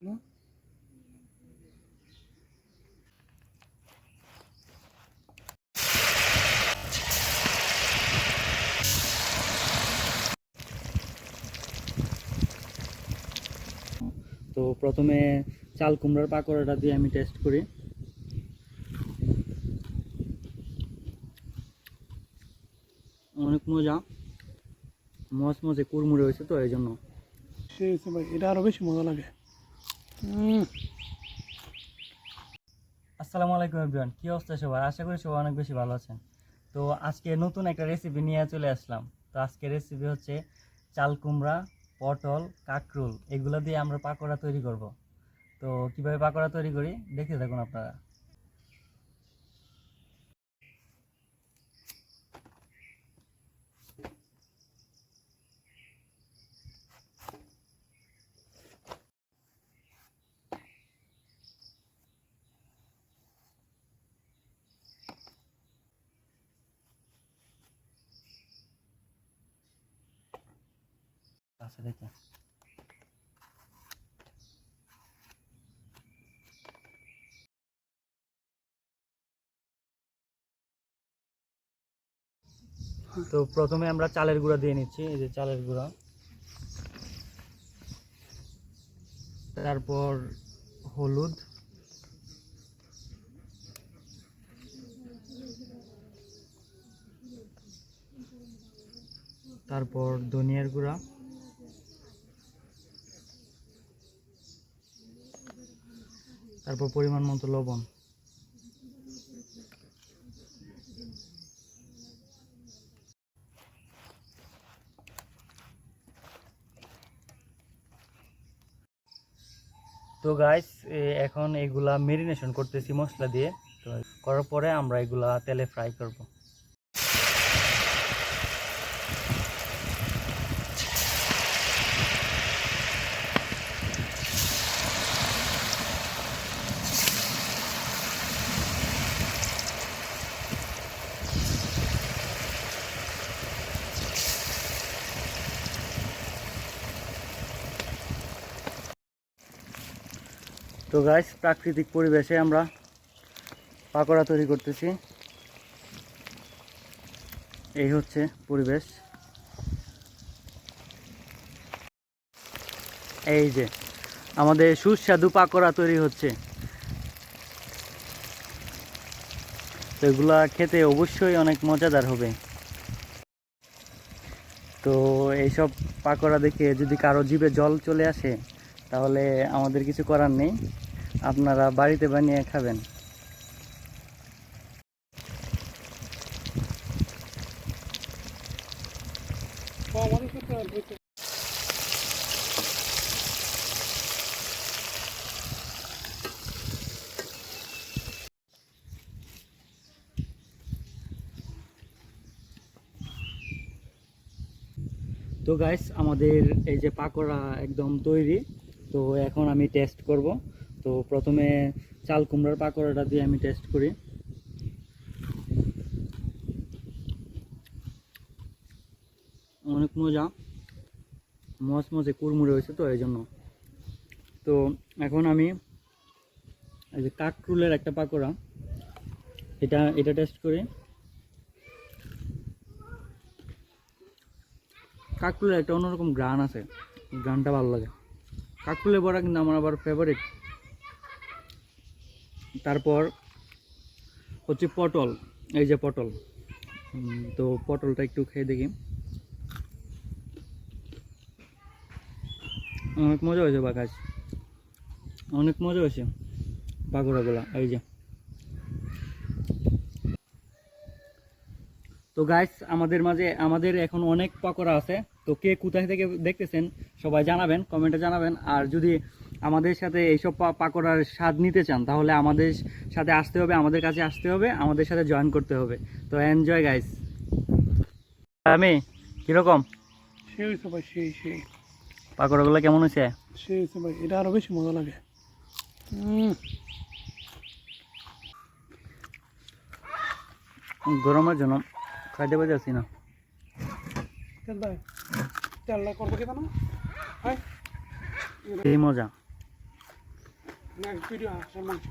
হুম? তো প্রথমে চাল কুমড়ার পাকোড়াটা দিয়ে আমি টেস্ট করি। অনেক মজা, মচমচে কুড়মুড়ে হয়েছে তো এই জন্য। সেই হচ্ছে ভাই, এটা আরো বেশি মজা লাগে। আসসালামু আলাইকুম এভরিওয়ান, কি অবস্থা সবার? আশা করি সবাই অনেক বেশি ভালো আছেন। তো আজকে নতুন একটা রেসিপি নিয়ে চলে আসলাম। তো আজকে রেসিপি হচ্ছে চাল কুমড়া, পটল, কাঁকরোল এগুলো দিয়ে আমরা পাকোড়া তৈরি করব। তো কিভাবে পাকোড়া তৈরি করি দেখতে থাকুন আপনারা। আচ্ছা দেখে তো প্রথমে আমরা চালের গুঁড়া দিয়ে নিচ্ছি, এই যে চালের গুঁড়া। তারপর হলুদ, তারপর ধনিয়ার গুঁড়া, তারপর পরিমাণ মতো লবণ। তো গাইস, এখন এগুলা মেরিনেশন করতেছি মশলা দিয়ে। তো করার পরে আমরা এগুলা তেলে ফ্রাই করব। তো গাইস, প্রাকৃতিক পরিবেশে আমরা পাকোড়া তৈরি করতেছি। এই হচ্ছে পরিবেশ। এই যে আমাদের সুস্বাদু পাকোড়া তৈরি হচ্ছে। তো এগুলা খেতে অবশ্যই অনেক মজাদার হবে। তো এইসব পাকোড়া দেখে যদি কারো জিভে জল চলে আসে তাহলে আমাদের কিছু করার নেই, আপনারা বাড়িতে বানিয়ে খাবেন। তো গাইস, আমাদের এই যে পাকোড়া একদম তৈরি। তো এখন আমি টেস্ট করব। তো প্রথমে চাল কুমড়ার পাকোড়াটা দিয়ে আমি টেস্ট করি। অনেক মজা, মচমচে কুড়মুড়ে হয়েছে তো এই জন্য। তো এখন আমি এই যে কাকরুলের একটা পাকোড়া, এটা এটা টেস্ট করি। কাকরুলের একটা অন্যরকম গ্রান আছে, গ্রানটা ভালো লাগে। কাকরুলের বড়া কিন্তু আমার আবার ফেভারিট। তারপর হচ্ছে পটল, এই যে পটল। তো পটলটা একটু খেয়ে দেখি। অনেক মজা হয়েছে বা গাছ, অনেক মজা হয়েছে পাকোড়াগুলা। এই যে, তো গাইস, আমাদের মাঝে আমাদের এখন অনেক পাকোড়া আছে। তো কে কোথায় থেকে দেখতেছেন সবাই জানাবেন, কমেন্টে জানাবেন। আর যদি আমাদের সাথে এইসব পাকোড়ার স্বাদ নিতে চান তাহলে আমাদের সাথে আসতে হবে, আমাদের কাছে আসতে হবে, আমাদের সাথে জয়েন করতে হবে। তো এনজয় গাইস। আমি কিরকম সেই হয়েছে ভাই, সেই পাকোড়াগুলো কেমন হয়েছে? সেই হয়েছে ভাই, এটা আরো বেশি মজা লাগে। গরমের জন্য খাইতে পারছি না। তেল দেয়, তেলটা করবো কেন না? এই মজা। না ভিডিও হাঁসের মাংস